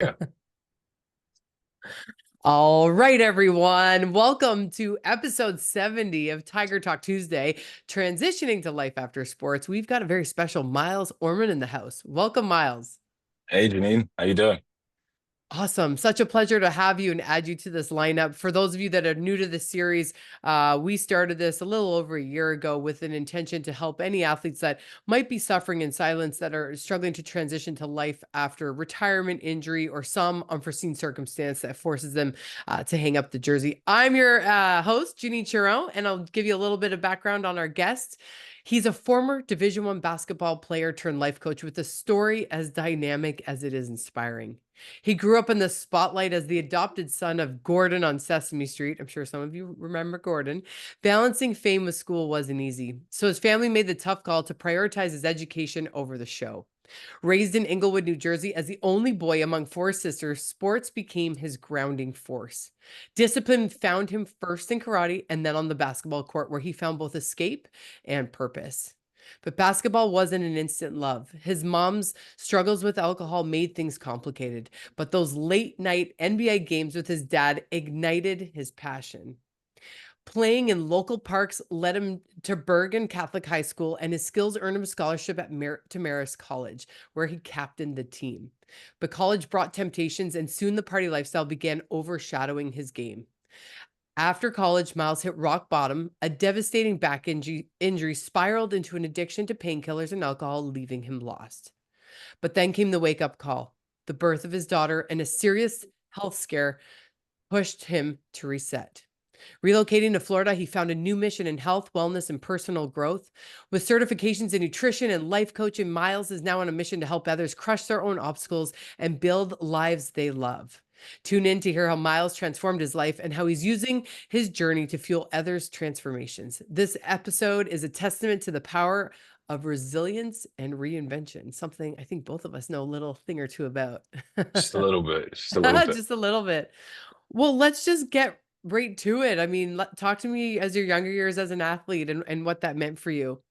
Yeah. All right, everyone. Welcome to episode 70 of Tiger Talk Tuesday, transitioning to life after sports. We've got a very special Miles Orman in the house. Welcome, Miles. Hey, Janine, how you doing? Awesome. Such a pleasure to have you and add you to this lineup. For those of you that are new to this series, we started this a little over a year ago with an intention to help any athletes that might be suffering in silence, that are struggling to transition to life after retirement, injury, or some unforeseen circumstance that forces them to hang up the jersey. I'm your host, Janine Charron, and I'll give you a little bit of background on our guest. He's a former Division I basketball player turned life coach with a story as dynamic as it is inspiring. He grew up in the spotlight as the adopted son of Gordon on Sesame Street. I'm sure some of you remember Gordon. Balancing fame with school wasn't easy, so his family made the tough call to prioritize his education over the show. Raised in Englewood, New Jersey, as the only boy among four sisters, sports became his grounding force. Discipline found him first in karate and then on the basketball court, where he found both escape and purpose. But basketball wasn't an instant love. His mom's struggles with alcohol made things complicated, but those late night NBA games with his dad ignited his passion. Playing in local parks led him to Bergen Catholic High School, and his skills earned him a scholarship to Marist College, where he captained the team. But college brought temptations, and soon the party lifestyle began overshadowing his game. After college, Miles hit rock bottom. A devastating back injury spiraled into an addiction to painkillers and alcohol, leaving him lost. But then came the wake up call. The birth of his daughter and a serious health scare pushed him to reset. Relocating to Florida, he found a new mission in health, wellness, and personal growth. With certifications in nutrition and life coaching, Miles is now on a mission to help others crush their own obstacles and build lives they love. Tune in to hear how Miles transformed his life and how he's using his journey to fuel others' transformations. This episode is a testament to the power of resilience and reinvention, something I think both of us know a little thing or two about. Just a little bit, just a little bit. Just a little bit. Well, let's just get right to it. I mean, talk to me as your younger years as an athlete and what that meant for you.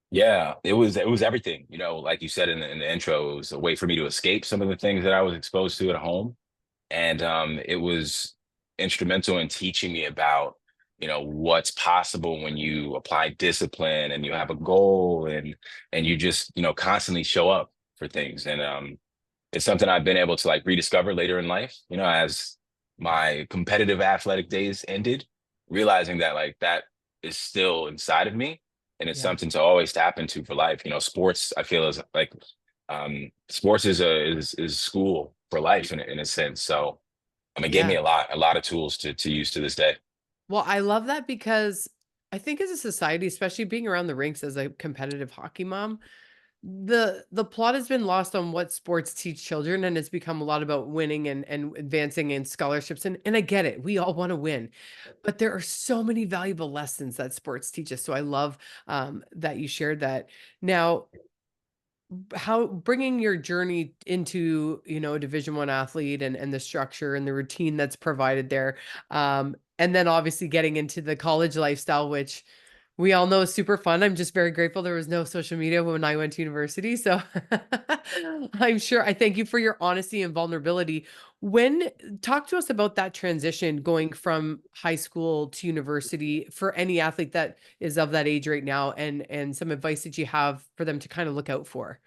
Yeah, it was everything. Like you said in the intro, it was a way for me to escape some of the things that I was exposed to at home, and it was instrumental in teaching me about what's possible when you apply discipline and you have a goal and you just constantly show up for things. And it's something I've been able to like rediscover later in life, as my competitive athletic days ended, realizing that like that is still inside of me. And it's Yeah. something to always tap into for life. Sports, I feel is like sports is school for life in a sense. So it gave me Yeah. a lot of tools to use to this day. Well, I love that because I think as a society, especially being around the rinks as a competitive hockey mom, the plot has been lost on what sports teach children, and it's become a lot about winning and advancing in scholarships. And I get it. We all want to win. But there are so many valuable lessons that sports teach us. So I love that you shared that. Now, how bringing your journey into a Division I athlete and the structure and the routine that's provided there, and then obviously getting into the college lifestyle, which we all know is super fun. I'm just very grateful there was no social media when I went to university, so I thank you for your honesty and vulnerability. When Talk to us about that transition going from high school to university for any athlete that is of that age right now, and some advice that you have for them to kind of look out for.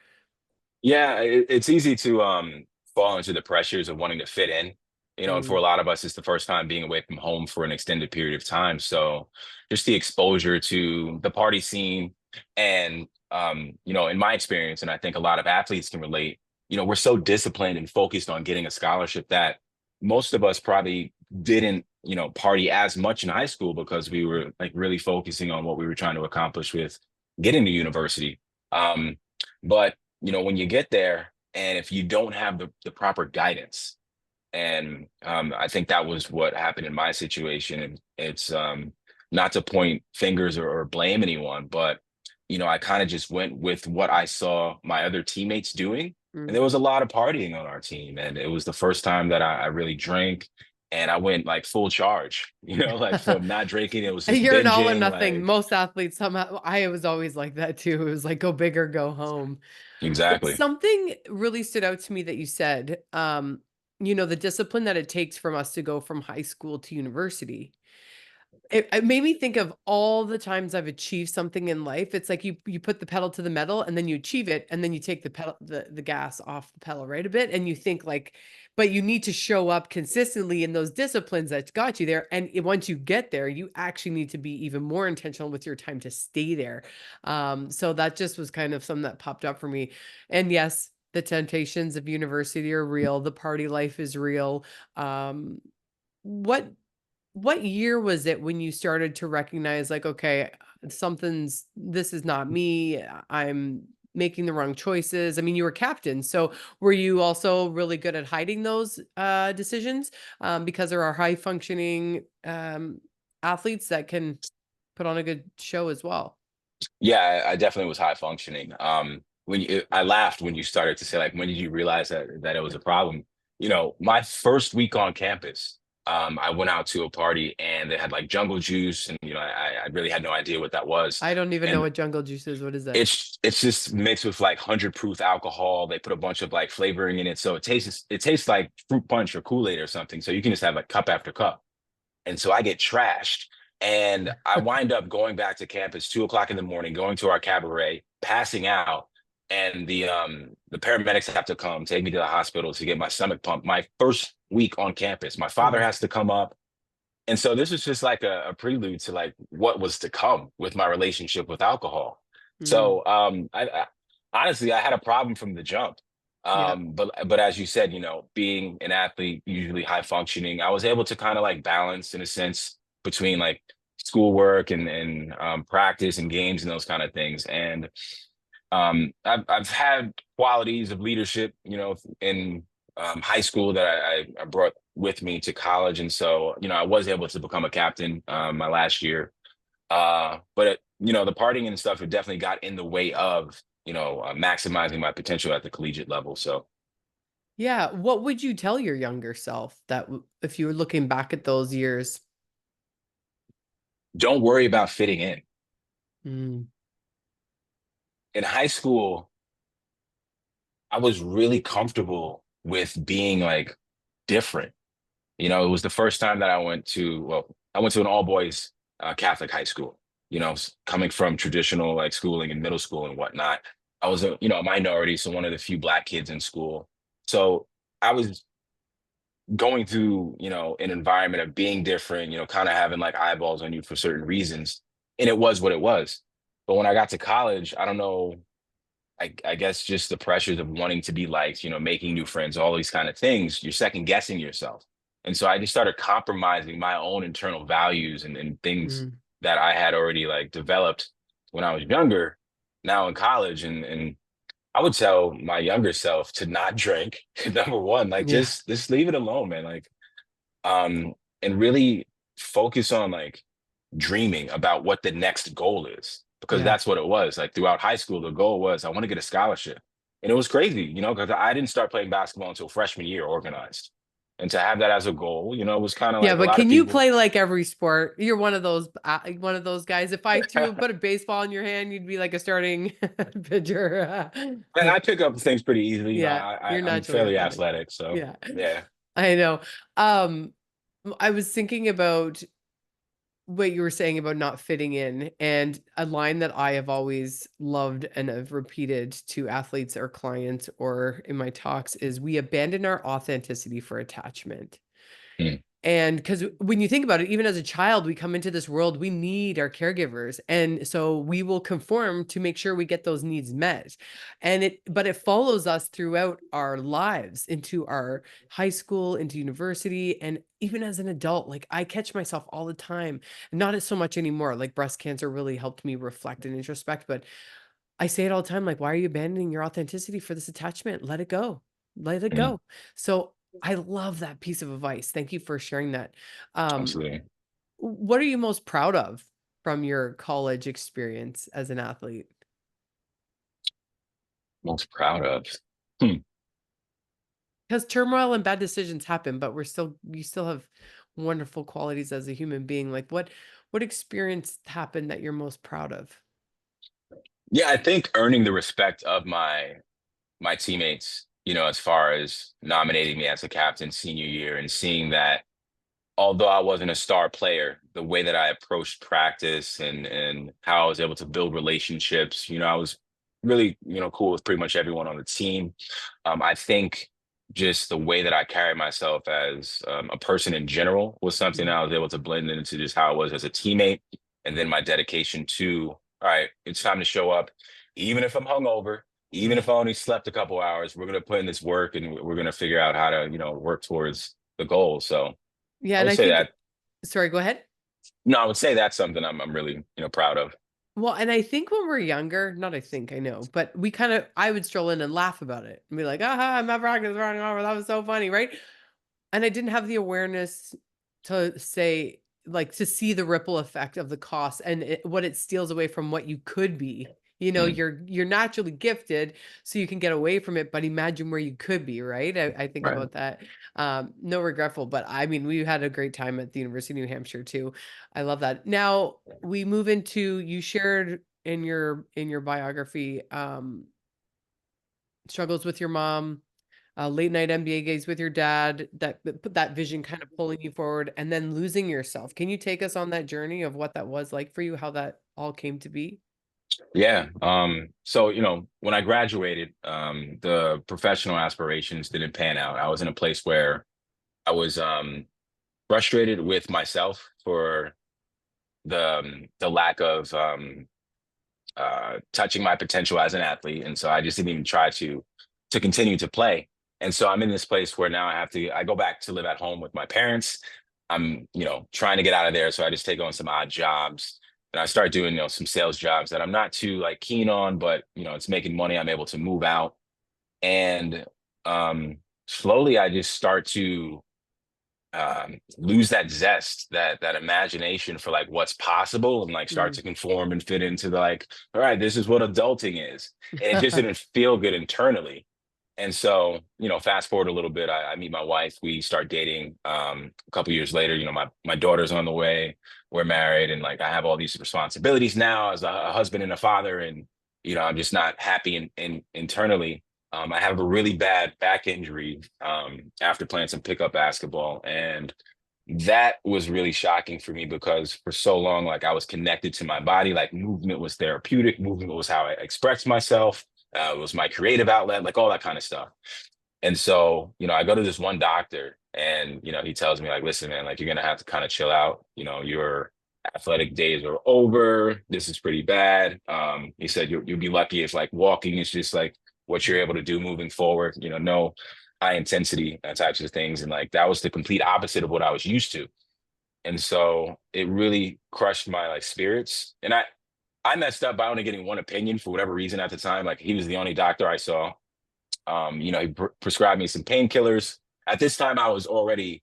Yeah, it's easy to fall into the pressures of wanting to fit in, and for a Mm, lot of us, it's the first time being away from home for an extended period of time. So just the exposure to the party scene and in my experience, and I think a lot of athletes can relate, we're so disciplined and focused on getting a scholarship that most of us probably didn't, party as much in high school because we were like really focusing on what we were trying to accomplish with getting to university. But when you get there and if you don't have the proper guidance, and I think that was what happened in my situation. And it's not to point fingers or blame anyone, but I kind of just went with what I saw my other teammates doing. And mm, there was a lot of partying on our team. And it was the first time that I really drank. and I went like full charge, like from not drinking, it was just You're an all or binging, nothing. like Most athletes somehow, I was always like that too. It was like go big or go home. But exactly. something really stood out to me that you said, the discipline that it takes from us to go from high school to university. It made me think of all the times I've achieved something in life. It's like you put the pedal to the metal and then you achieve it and then you take the gas off the pedal right a bit and you think like, but you need to show up consistently in those disciplines that got you there. And once you get there, you actually need to be even more intentional with your time to stay there. So that just was kind of something that popped up for me. And yes, the temptations of university are real. The party life is real. Um, what what year was it when you started to recognize like, okay, this is not me. I'm making the wrong choices. I mean, you were captain. So were you also really good at hiding those decisions? Because there are high functioning athletes that can put on a good show as well. Yeah, I definitely was high functioning. I laughed when you started to say like, when did you realize that it was a problem? My first week on campus, I went out to a party and they had like jungle juice, and I really had no idea what that was. I don't even know And what jungle juice is. What is that? it's just mixed with like 100 proof alcohol. They put a bunch of like flavoring in it, so it tastes like fruit punch or Kool-Aid or something. So you can just have like cup after cup. And so I get trashed. And I wind up going back to campus 2 o'clock in the morning, going to our cabaret, passing out. And the paramedics have to come take me to the hospital to get my stomach pumped. My first week on campus, my father Wow. has to come up. And so this was just like a prelude to like what was to come with my relationship with alcohol. Mm, So I honestly I had a problem from the jump. yeah. But as you said, being an athlete, usually high functioning, I was able to kind of like balance in a sense between like schoolwork and practice and games and those kind of things. And I've had qualities of leadership, in high school that I brought with me to college, and so I was able to become a captain my last year. But the partying and stuff, it definitely got in the way of maximizing my potential at the collegiate level. So Yeah. What would you tell your younger self if you were looking back at those years? don't worry about fitting in. Mm, In high school, I was really comfortable with being like different. It was the first time that I went to an all boys Catholic high school. Coming from traditional like schooling in middle school and whatnot, I was a minority, so one of the few black kids in school. So I was going through an environment of being different, kind of having like eyeballs on you for certain reasons, and it was what it was. But when I got to college, I don't know, I guess just the pressures of wanting to be liked, making new friends, all these kind of things, you're second guessing yourself. And so I just started compromising my own internal values and things mm, that I had already like developed when I was younger, now in college. And I would tell my younger self to not drink. Number one, like yeah. just leave it alone, man. Like, um, and really focus on like dreaming about what the next goal is, because Yeah. that's what it was. Like throughout high school, the goal was I want to get a scholarship. And it was crazy, because I didn't start playing basketball until freshman year organized. And to have that as a goal, it was kind of Yeah, like a but lot of can you people. play like every sport? You're one of those guys. If I put a baseball in your hand, you'd be like a starting pitcher. And I pick up things pretty easily. Yeah, you're I'm naturally fairly athletic. athletic. So Yeah, yeah. I know. Um, I was thinking about what you were saying about not fitting in, and a line that I have always loved and have repeated to athletes or clients or in my talks is we abandon our authenticity for attachment. Mm, And because when you think about it, even as a child, we come into this world, we need our caregivers. And so we will conform to make sure we get those needs met. But it follows us throughout our lives into our high school, into university, and even as an adult. Like I catch myself all the time, not as so much anymore. Like breast cancer really helped me reflect and introspect, but I say it all the time, like, why are you abandoning your authenticity for this attachment? Let it go. Let it mm, go. So I love that piece of advice. Thank you for sharing that. Um, absolutely. what are you most proud of from your college experience as an athlete? Most proud of. Hmm. Because turmoil and bad decisions happen, but you still have wonderful qualities as a human being. Like what experience happened that you're most proud of? Yeah, I think earning the respect of my teammates, as far as nominating me as a captain senior year and seeing that although I wasn't a star player, the way that I approached practice and how I was able to build relationships, I was really, cool with pretty much everyone on the team. I think just the way that I carried myself as a person in general was something that Mhm. I was able to blend into just how I was as a teammate. And then my dedication to, all right, it's time to show up, even if I'm hungover, even Yeah. if I only slept a couple hours, we're going to put in this work and we're going to figure out how to, work towards the goal. So Yeah, I and would I say think that. sorry, go ahead. No, I would say that's something I'm really, proud of. Well, and I think when we're younger, not I think, I know, but I would stroll in and laugh about it and be like, aha, I'm at practice running over. That was so funny, right? And I didn't have the awareness to say, like, to see the ripple effect of the cost and what it steals away from what you could be. Mm, You're naturally gifted, so you can get away from it. But imagine where you could be, right? I think right. about that. No regretful, but I mean, we had a great time at the University of New Hampshire too. I love that. Now we move into you shared in your biography struggles with your mom, late night NBA games with your dad, that put that vision kind of pulling you forward, and then losing yourself. Can you take us on that journey of what that was like for you, how that all came to be? Yeah. So, when I graduated, the professional aspirations didn't pan out. I was in a place where I was frustrated with myself for the lack of touching my potential as an athlete. And so I just didn't even try to continue to play. And so I'm in this place where now I go back to live at home with my parents. I'm, trying to get out of there. So I just take on some odd jobs and I start doing, some sales jobs that I'm not too like keen on, but it's making money. I'm able to move out. And slowly I just start to lose that zest, that imagination for like what's possible, and like start Mm. to conform and fit into the like, all right, this is what adulting is. And it just didn't feel good internally. And so, fast forward a little bit, I meet my wife, we start dating. A couple years later, my daughter's on the way, we're married, and like I have all these responsibilities now as a husband and a father, and I'm just not happy internally. I have a really bad back injury after playing some pickup basketball. And that was really shocking for me because for so long, like I was connected to my body, like movement was therapeutic, movement was how I expressed myself, it was my creative outlet, like all that kind of stuff. And so, I go to this one doctor and, he tells me like, listen, man, like you're going to have to kind of chill out. Your athletic days are over. This is pretty bad. He said, you'll be lucky if like walking is just like what you're able to do moving forward, no high intensity types of things. And like, that was the complete opposite of what I was used to. And so it really crushed my like spirits. And I messed up by only getting one opinion for whatever reason at the time. Like he was the only doctor I saw. He prescribed me some painkillers. At this time, I was already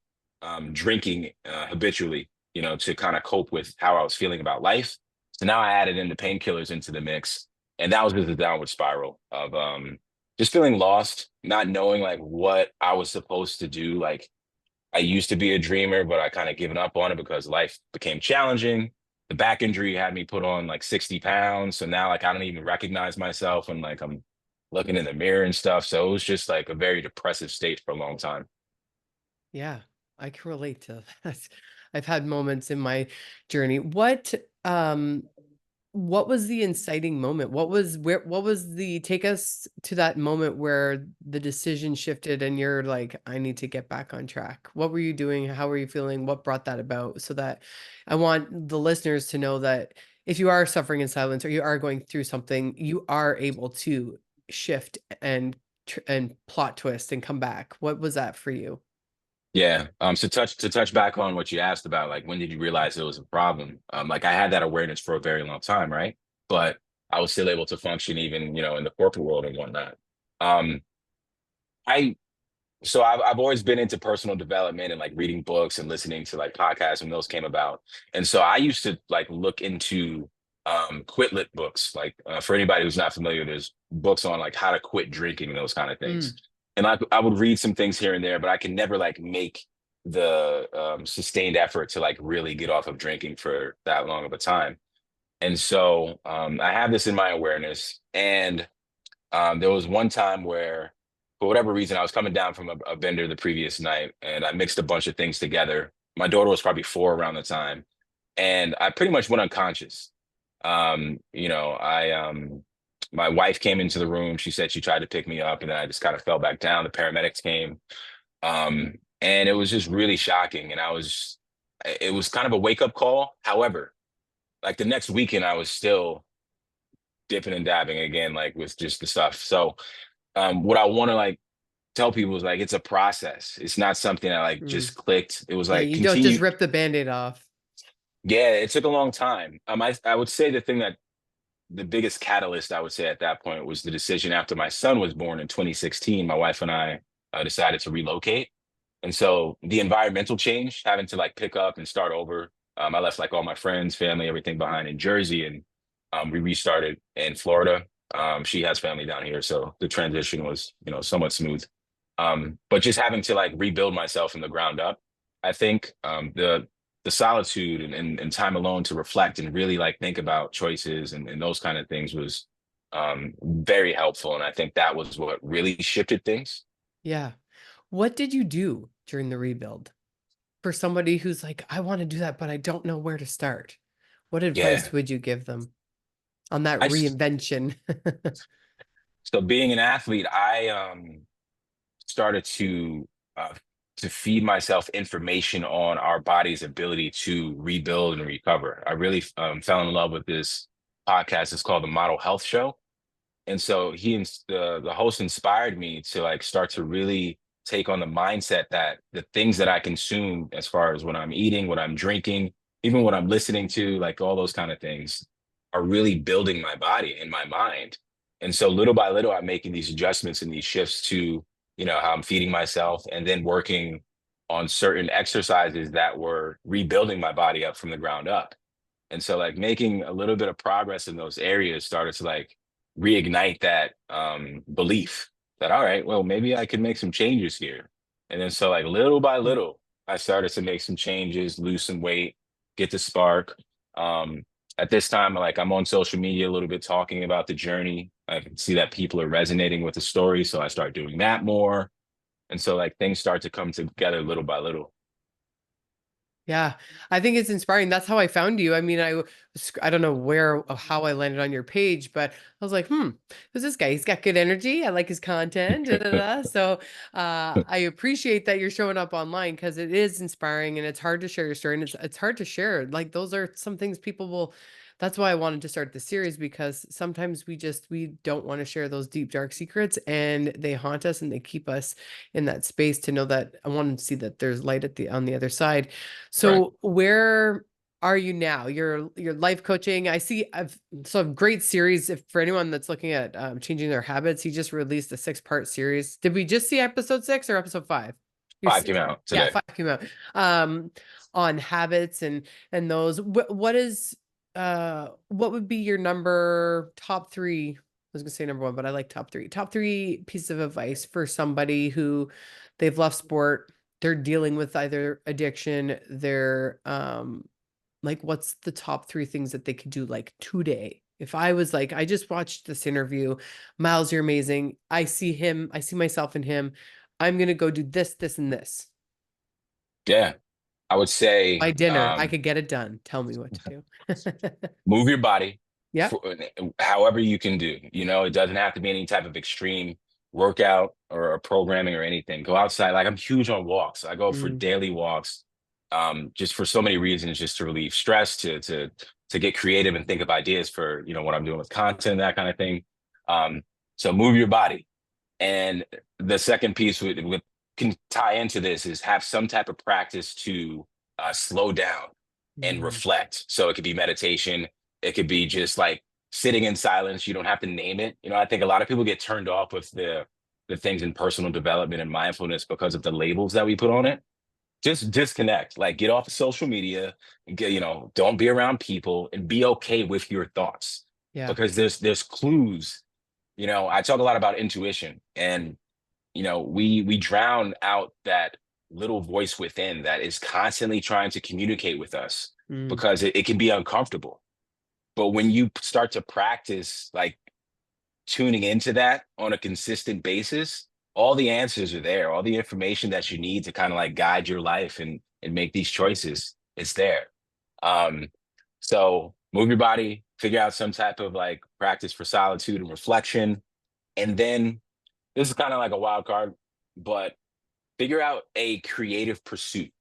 drinking habitually, to kind of cope with how I was feeling about life. So now I added in the painkillers into the mix, and that was just a downward spiral of just feeling lost, not knowing like what I was supposed to do. Like I used to be a dreamer, but I kind of given up on it because life became challenging. The back injury had me put on like 60 pounds. So now like I don't even recognize myself when like I'm looking in the mirror and stuff. So it was just like a very depressive state for a long time. Yeah, I can relate to that. I've had moments in my journey. What was the inciting moment? What was the take us to that moment where the decision shifted and you're like, I need to get back on track. What were you doing? How were you feeling? What brought that about? So that I want the listeners to know that if you are suffering in silence or you are going through something, you are able to shift and plot twist and come back. What was that for you? Yeah. So to touch back on what you asked about, like when did you realize it was a problem? Like I had that awareness for a very long time, right? But I was still able to function even, in the corporate world and whatnot. Um, I So I've always been into personal development and like reading books and listening to like podcasts when those came about. And so I used to like look into quit lit books. Like for anybody who's not familiar, there's books on like how to quit drinking and those kind of things. Mm. and I would read some things here and there, but I can never like make the sustained effort to like really get off of drinking for that long of a time. And so I have this in my awareness. And there was one time where, for whatever reason, I was coming down from a bender the previous night and I mixed a bunch of things together. My daughter was probably 4 around the time, and I pretty much went unconscious. My wife came into the room. She said she tried to pick me up, and then I just kind of fell back down. The paramedics came, and it was just really shocking. And it was kind of a wake up call. However, like the next weekend, I was still dipping and dabbing again, like with just the stuff. So, what I want to like tell people is like it's a process. It's not something that like Mm. just clicked. It was Yeah, like you don't just continue. rip the Band-Aid off. Yeah, it took a long time. I would say the biggest catalyst I would say at that point was the decision after my son was born in 2016. My wife and I decided to relocate, and so the environmental change, having to like pick up and start over. I left like all my friends, family, everything behind in Jersey, and we restarted in Florida. She has family down here, so the transition was, somewhat smooth. But just having to like rebuild myself from the ground up, I think the solitude and time alone to reflect and really like think about choices and those kind of things was very helpful. And I think that was what really shifted things. Yeah. What did you do during the rebuild for somebody who's like, I want to do that, but I don't know where to start? What Yeah. advice would you give them on that I s- reinvention? so being an athlete, I started uh, to feed myself information on our body's ability to rebuild and recover. I really fell in love with this podcast. It's called the Model Health Show. And so the host inspired me to like start to really take on the mindset that the things that I consume, as far as what I'm eating, what I'm drinking, even what I'm listening to, like all those kind of things, are really building my body and my mind. And so little by little, I'm making these adjustments and these shifts to, how I'm feeding myself, and then working on certain exercises that were rebuilding my body up from the ground up. And so like making a little bit of progress in those areas started to like reignite that belief that, all right, well, maybe I could make some changes here. And then so like little by Mm. little, I started to make some changes, lose some weight, get the spark. Um, at this time, like I'm on social media a little bit talking about the journey. I can see that people are resonating with the story. So I start doing that more. And so like things start to come together little by little. Yeah, I think it's inspiring. That's how I found you. I mean, I don't know where or how I landed on your page, but I was like, who's this guy? He's got good energy. I like his content. Da, da, da. So I appreciate that you're showing up online because it is inspiring and it's hard to share your story and it's hard to share. Like those are some things people will. That's why I wanted to start the series because sometimes we don't want to share those deep dark secrets and they haunt us and they keep us in that space to know that I want to see that there's light on the other side. Right. So where are you now? Your life coaching. I see a great series. If for anyone that's looking at changing their habits, he just released a 6-part series. Did we just see episode 6 or episode 5? 5 came out Yeah, today. 5 came out. On habits and those. What would be your top 3? I was gonna say number 1, but I like top 3. Top 3 pieces of advice for somebody who they've left sport, they're dealing with either addiction, they're like what's the top 3 things that they could do like today? If I was like, I just watched this interview, Miles, you're amazing. I see him, I see myself in him. I'm gonna go do this, this, and this. Yeah. I would say By dinner, I could get it done. Tell me what to do. move your body Yep. for, however you can do. It doesn't have to be any type of extreme workout or programming or anything. Go outside. Like I'm huge on walks. I go for Mm, daily walks, just for so many reasons, just to relieve stress, to get creative and think of ideas for what I'm doing with content, that kind of thing. So move your body. And the second piece with can tie into this is have some type of practice to slow down and mm, reflect. So it could be meditation. It could be just like sitting in silence. You don't have to name it. I think a lot of people get turned off with the things in personal development and mindfulness because of the labels that we put on it. Just disconnect, like get off of social media and don't be around people and be okay with your thoughts, yeah. because there's clues. I talk a lot about intuition, and we drown out that little voice within that is constantly trying to communicate with us Mm, because it can be uncomfortable. But when you start to practice like tuning into that on a consistent basis, all the answers are there. All the information that you need to kind of like guide your life and make these choices, it's there. Um, so move your body, figure out some type of like practice for solitude and reflection. And then this is kind of like a wild card, but figure out a creative pursuit,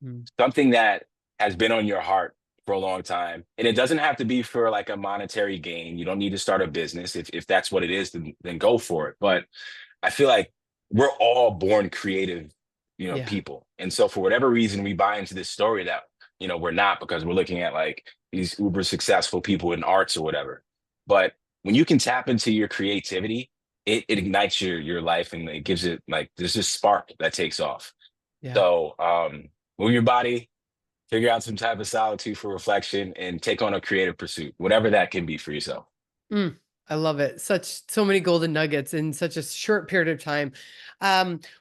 mm. something that has been on your heart for a long time. And it doesn't have to be for like a monetary gain. You don't need to start a business. If that's what it is, then go for it. But I feel like we're all born creative, Yeah. people. And so for whatever reason, we buy into this story that, we're not because we're looking at like these uber successful people in arts or whatever. But when you can tap into your creativity, it ignites your life and it gives it like there's this spark that takes off. Yeah. So move your body, figure out some type of solitude for reflection, and take on a creative pursuit, whatever that can be for yourself. Mm, I love it. So many golden nuggets in such a short period of time.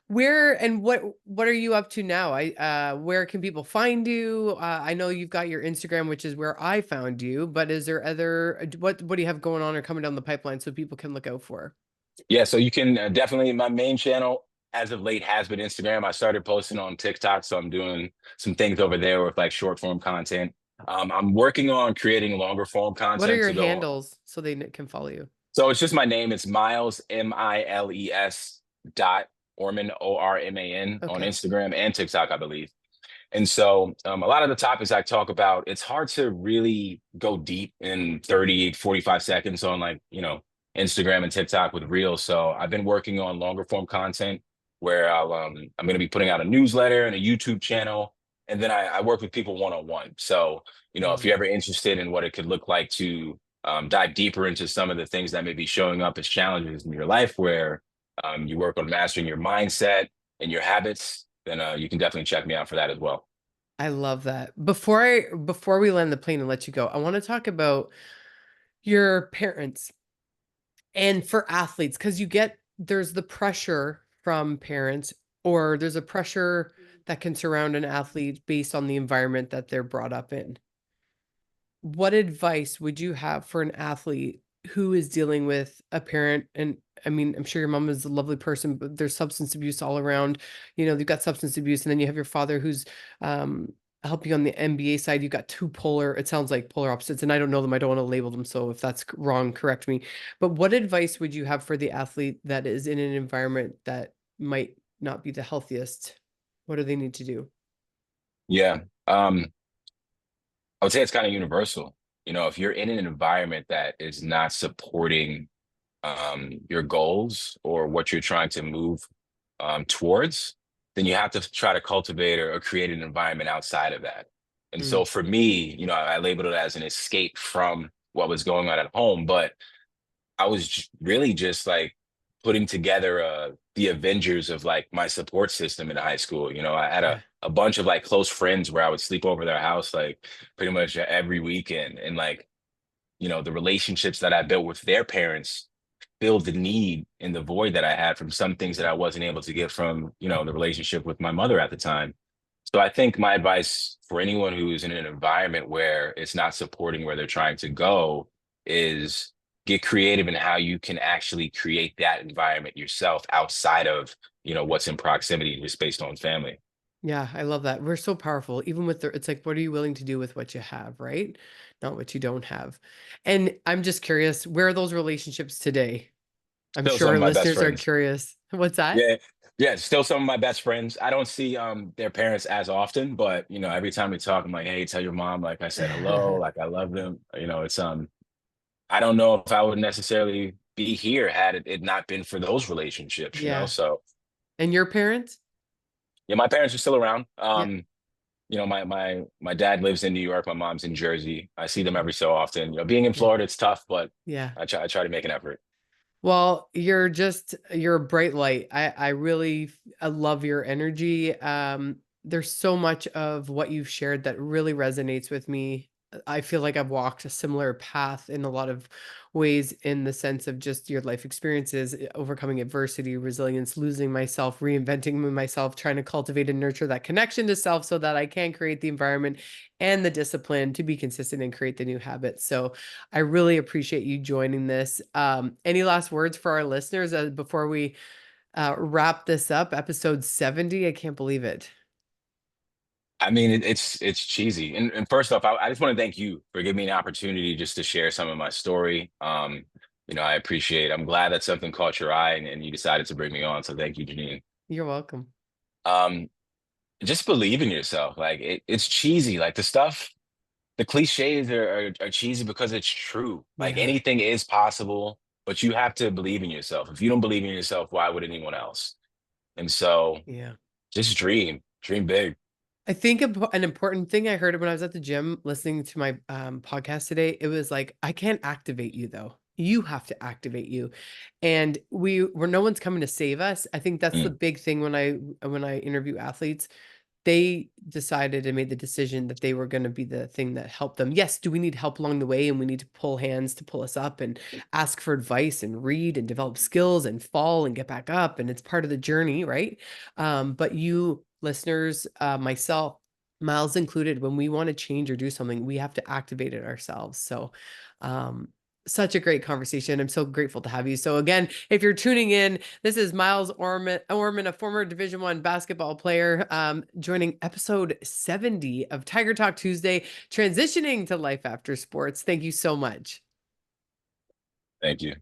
Where and what are you up to now? Where can people find you? I know you've got your Instagram, which is where I found you, but is there other what do you have going on or coming down the pipeline so people can look out for? Yeah, so you can definitely, my main channel as of late has been Instagram. I started posting on TikTok, so I'm doing some things over there with like short form content. I'm working on creating longer form What are content your to go. handles so they can follow you? So it's just my name. It's Miles Miles dot Orman Orman on Okay. Instagram and TikTok, I believe. And so a lot of the topics I talk about, it's hard to really go deep in 30, 45 seconds on like, Instagram and TikTok with Reels. So I've been working on longer form content where I'm going to be putting out a newsletter and a YouTube channel. And then I work with people one-on-one. So, if Mm. you're ever interested in what it could look like to dive deeper into some of the things that may be showing up as challenges in your life where you work on mastering your mindset and your habits, then you can definitely check me out for that as well. I love that. Before we land the plane and let you go, I want to talk about your parents and for athletes because there's the pressure from parents or there's a pressure that can surround an athlete based on the environment that they're brought up in. What advice would you have for an athlete who is dealing with a parent? And I mean, I'm sure your mom is a lovely person, but there's substance abuse all around. You've got substance abuse, and then you have your father who's um, helping you on the NBA side. You've got two it sounds like polar opposites, and I don't know them. I don't want to label them. So if that's wrong, correct me. But what advice would you have for the athlete that is in an environment that might not be the healthiest? What do they need to do? Yeah. I would say it's kind of universal. If you're in an environment that is not supporting your goals or what you're trying to move towards, then you have to try to cultivate or create an environment outside of that. And so Mm, for me, I labeled it as an escape from what was going on at home, but I was really just like putting together the Avengers of like my support system in high school. I had yeah. a bunch of like close friends where I would sleep over their house like pretty much every weekend. And like, the relationships that I built with their parents filled the need and the void that I had from some things that I wasn't able to get from, the relationship with my mother at the time. So I think my advice for anyone who is in an environment where it's not supporting where they're trying to go is get creative in how you can actually create that environment yourself outside of, what's in proximity just based on family. Yeah, I love that. We're so powerful. Even with it's like, what are you willing to do with what you have, right? Not what you don't have. And I'm just curious, where are those relationships today? I'm Still sure some our of my best listeners are friends. curious. What's that? Yeah. Yeah, still some of my best friends. I don't see their parents as often, but every time we talk, I'm like, hey, tell your mom like I said hello, like I love them. It's I don't know if I would necessarily be here had it not been for those relationships. Yeah. So And your parents? yeah, my parents are still around. Yeah. My dad lives in New York, my mom's in Jersey. I see them every so often. Being in Yeah. Florida, it's tough, but Yeah. I try to make an effort. Well, you're a bright light. I really I love your energy. There's so much of what you've shared that really resonates with me. I feel like I've walked a similar path in a lot of ways, in the sense of just your life experiences, overcoming adversity, resilience, losing myself, reinventing myself, trying to cultivate and nurture that connection to self so that I can create the environment and the discipline to be consistent and create the new habits. So I really appreciate you joining this. Any last words for our listeners before we wrap this up? Episode 70. I can't believe it. I mean, it's cheesy. And first off, I just want to thank you for giving me an opportunity just to share some of my story. I appreciate. I'm glad that something caught your eye and you decided to bring me on. So thank you, Janine. You're welcome. Um, just believe in yourself. Like it's cheesy. Like the cliches are cheesy because it's true. Like Yeah. anything is possible, but you have to believe in yourself. If you don't believe in yourself, why would anyone else? And so Yeah. just dream big. I think an important thing I heard when I was at the gym listening to my podcast today, it was like, I can't activate you though. You have to activate you. And where no one's coming to save us. I think that's the Mm. big thing when I interview athletes. They decided and made the decision that they were going to be the thing that helped them. Yes, do we need help along the way, and we need to pull hands to pull us up and ask for advice and read and develop skills and fall and get back up, and it's part of the journey, right? But you listeners, myself, Miles included, when we want to change or do something, we have to activate it ourselves. So, um, such a great conversation. I'm so grateful to have you. So again, if you're tuning in, this is Miles Orman, a former Division I basketball player, joining episode 70 of Tiger Talk Tuesday, transitioning to life after sports. Thank you so much. Thank you.